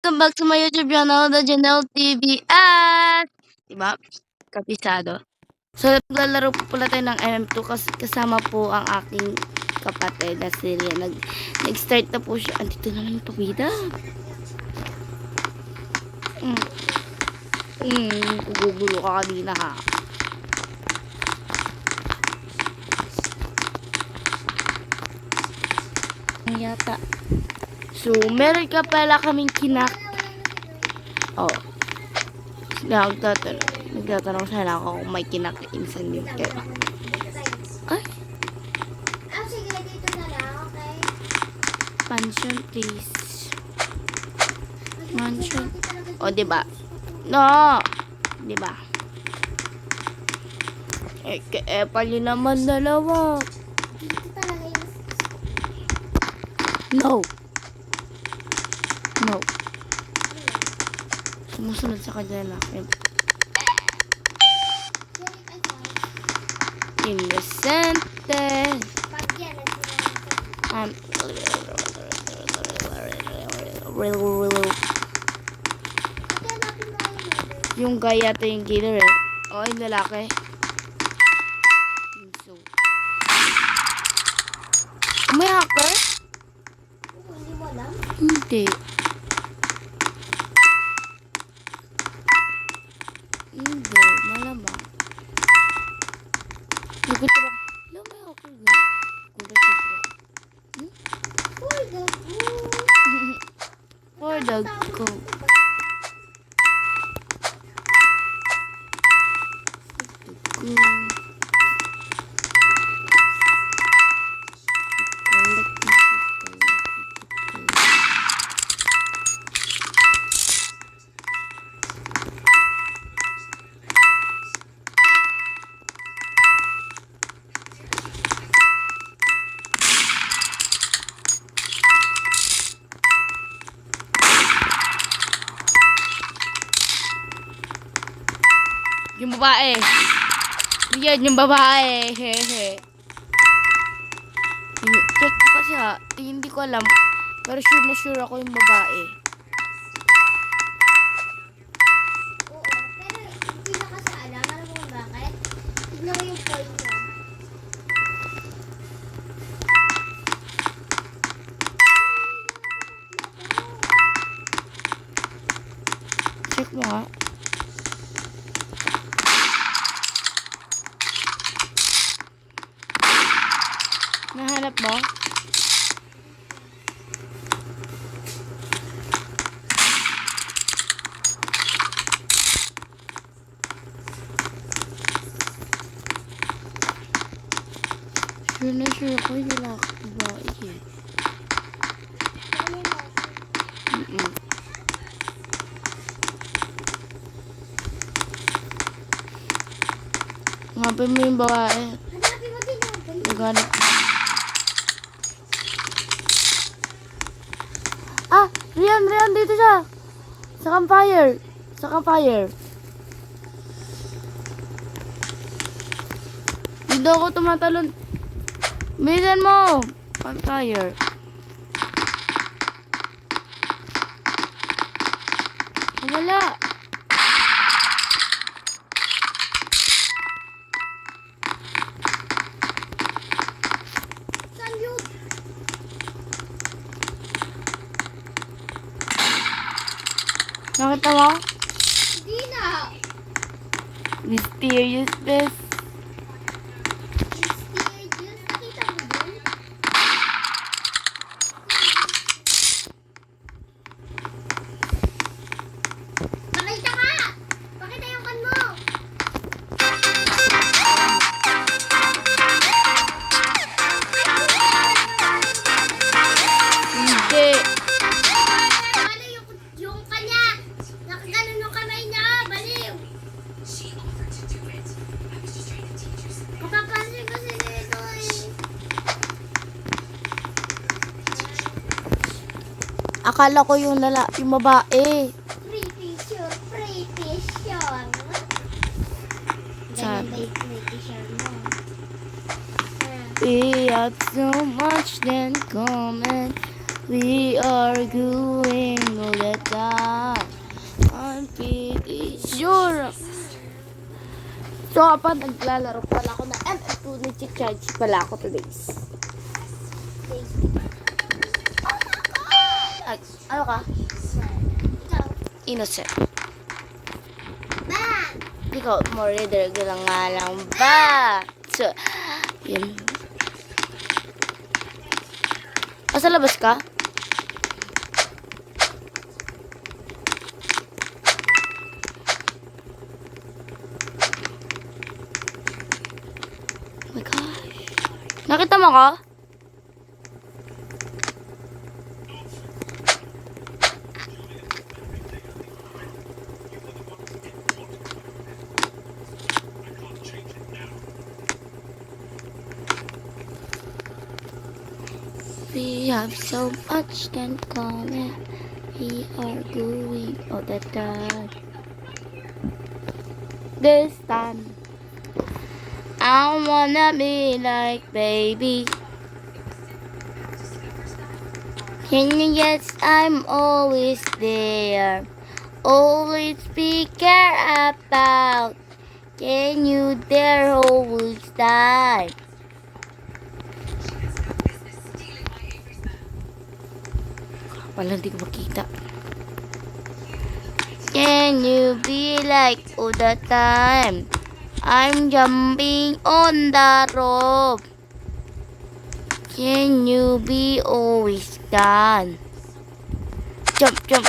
welcome back to my YouTube channel, The Janelle TV at... Diba? Kapisado. So, naglalaro po pala tayo ng MM2 kasama po ang aking kapatid na si Rian. Nag-start na po siya. Andito naman yung pabida. Gugulo ka kanina ha. Ang yata. So, meron ka pala kaming kinak. Oh. Nagtatanong sana ako kung may kinakain sa dito. Ay. Sige, dito na lang, okay? Mansion, please. Mansion. O, diba? No. Diba? Pali naman dalawa. Dito talaga yung... No. No. Sumusunod sa kanya na akin. Innocente. Pag yan, yung gaya ito yung killer eh. O, yung lalaki. So, may hacker? hindi mo alam? Hindi. Hindi, malamang. Lugot ko lang. Alam, may hacker nga. Kulat ko lang. For the go. Yung babae. Yan, yung babae. Hehe. Check ko kasi ha. Hindi ko alam. Pero sure na sure ako yung babae. Oo, pero hindi na kasi alam. Alam mo kung bakit? Tignan mo yung point mo. Check mo ha. Nahanap mo? Sure na sure ako yung babae eh. Hanapin mo yung babae. Hanapin mo din yung Naghanap. Ah! Rian, dito siya! Sa campfire. Dito ako tumatalon. Bilisan mo! Campfire. Wala. Saan yun? Nakita mo? Hindi na. Mysterious best. Mysterious. Nakita mo yun? Pakita ka! Pakita yung kan mo! Hindi. Baliw yung kanya! Nakaganon yung kamay niya! Baliw! Kapapansin kasi nito eh. Akala ko yung babae. Free picture yun. Saan? Ganyan ba yung free picture mo? We are so much then comment. We are going all the time. I'm pretty sure. So, kapag naglalaro pala ako na MM2, nag-charge pala ako today. Ay, ano ka? Ikaw. Innocent. Ba! Ikaw, more reader ka lang nga lang ba? So, yun. Asa labas ka? Oh my gosh. Nakita mo ko? We have so much in common. We are going all the time. This time, I wanna be like baby. Can you guess I'm always there? Always be care about. Can you dare always die? Wala, hindi ko makita. Can you be like all the time? I'm jumping on the rope. Can you be always gone? Jump, jump.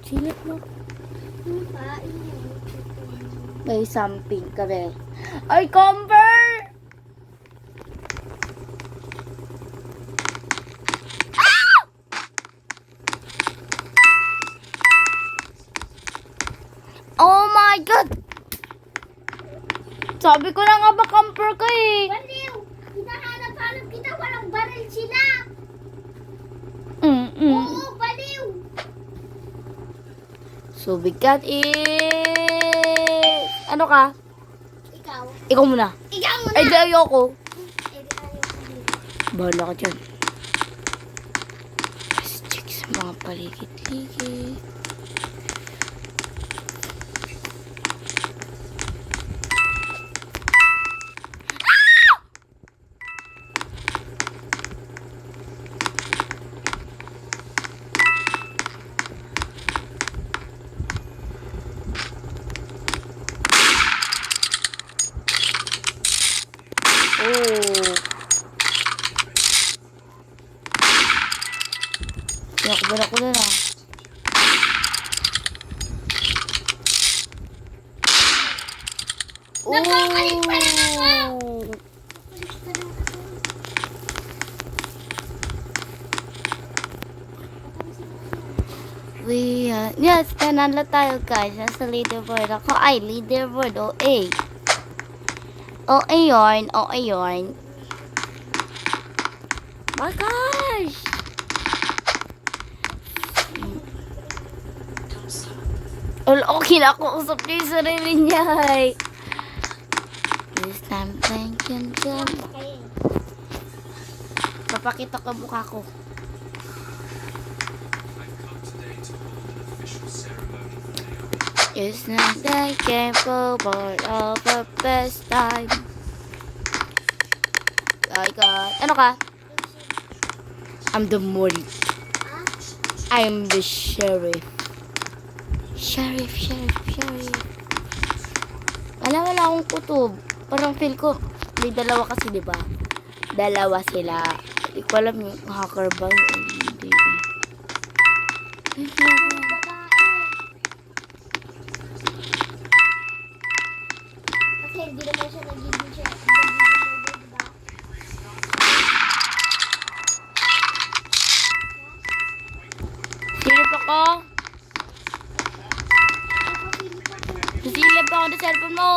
Silip mo. May something ka be. Ay, Comber! Ah! Oh my God! Sabi ko na nga ba camper ka eh. Baliw! Hinahanap-hanap kita, walang baril sila! Oo, baliw! So, bigat is... Ano ka? Ikaw. Ikaw muna. Ikaw muna! Ay, di ayoko. Eh, di tayo dito. Bahala ka dyan. Let's check sa mga paligid-ligid. Oh. Pinakabalan ko na na. Nakakalit pa lang ako! Oh. Yes, nanalo tayo guys. Nasa leaderboard ako. Ay, leaderboard. O, A. O, ayun. O, ayun. My gosh! Okay na ako. Usap niya yung sarili niya. This time, thank you. Papakita ko mukha ko. It's not that careful, but of the best time. Oh God. Ano ka? I'm the Mori. I'm the sheriff. Sheriff. Wala akong kutob. Parang feel ko, may dalawa kasi, di ba? Dalawa sila. Hindi ko alam yung hacker ba o hindi. Hindi ako. Kasi hindi naman siya nagiging siya. Silip ako. Silip ako sa cellphone mo.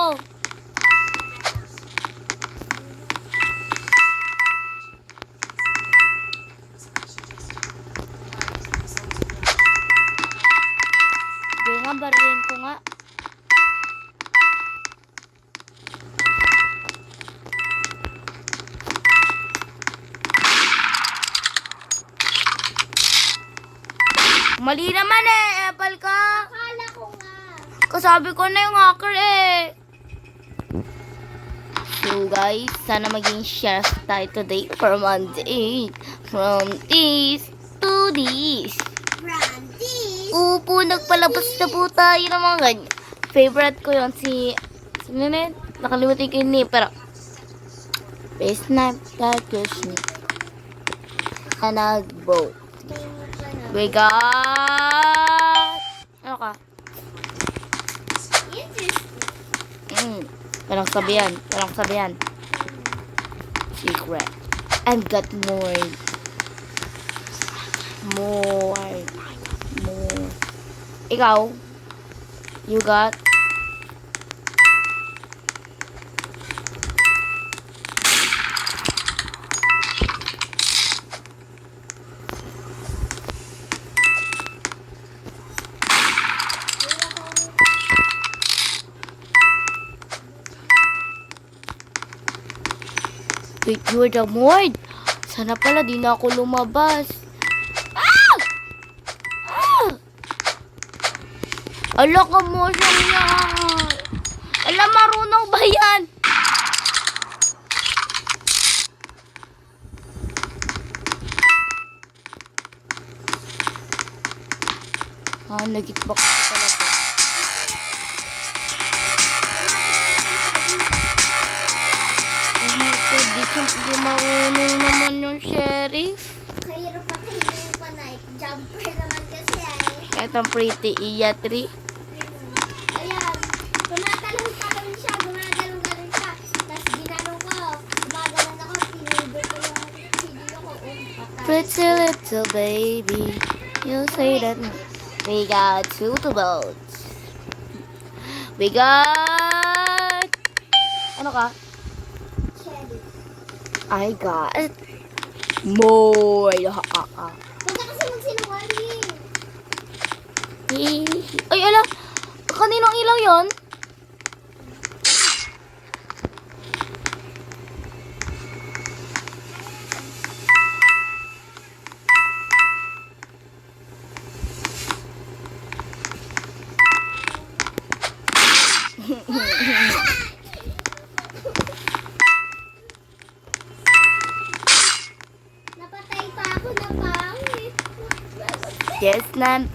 barilin ko nga. Mali naman eh, Apple ka. Akala ko nga. Kasabi ko na yung hacker eh. So guys, sana maging chef tayo today for Monday. From this to this. Brandy. Opo, nagpalabas na po tayo ng mga ganyan. Favorite ko yun, sino na yun? Nakalimutan ko yun eh, pero best night that goes me. Nag-vote. We got... Ano ka? Interesting. Walang sabihan. Secret. And got more. Ikaw? You got? Wait, you're the Mord. Sana pala di na ako lumabas. Ah! Ah! Ala ka mo siyang yan. Ala, marunong ba yan? Nagitbak ko talaga. Di marunong naman yung sheriff. Kahirap pa yung panay. Jumper naman kasi ay. Etong pretty iya 3. Ayan. Gumagalong siya. Tapos ginanong ko. Gumagalan ako. Tinubod ko yung video ko. Patay. Pretty little baby, you say that we got 2 votes. We got... Ano ka? Shelly. I got... More. Huwag ka kasi magsinungaling. Ay, ala! Kaninong ilaw yon? Napatay pa ako na pangit. Yes, nan.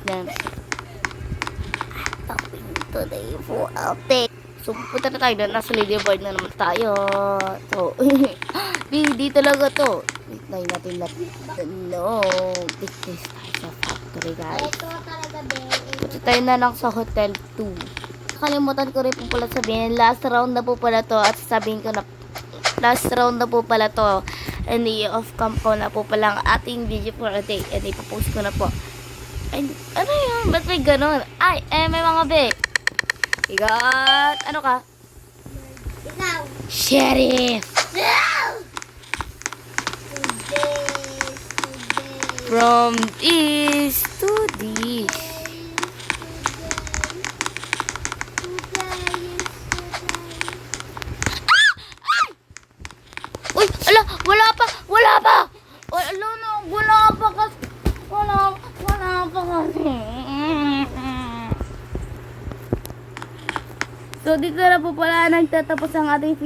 Today for update. So, pupunta na tayo doon. Nasa leaderboard na naman tayo. So, di talaga to. Wait natin no. Big test tayo sa factory, guys. Ito talaga, Ben. Punta tayo na lang sa Hotel 2. Kalimutan ko rin po pala sabihin. Last round na po pala to. At sabihin ko na last round na po pala to. And off cam ko na po pala ang ating video for a day. And ipopost ko na po. Ay, ano yun? Ba't may ganun? Ay, may mga be. Igat. Ano ka? Ikaw. Sheriff. Today. From east to this. Uy, ala, wala pa. Uy, ala na, wala pa kasi. Wala pa kasi. So, dito na po pala nagtatapos ang ating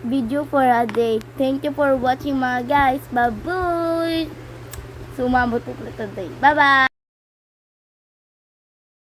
video for a day. Thank you for watching mga guys. Bye-bye! So, umabot po pala today. Bye-bye!